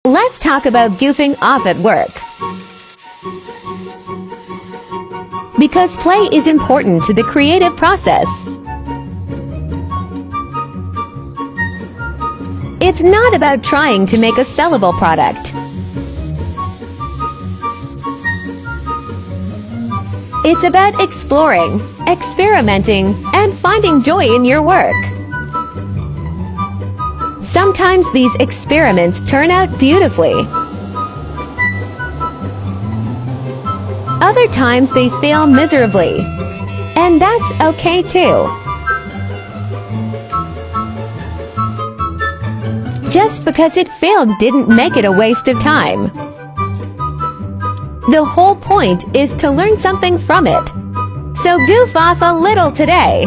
Let's talk about goofing off at work. Because play is important to the creative process. It's not about trying to make a sellable product. It's about exploring, experimenting, and finding joy in your work. Sometimes these experiments turn out beautifully. Other times they fail miserably. And that's okay too. Just because it failed didn't make it a waste of time. The whole point is to learn something from it. So goof off a little today.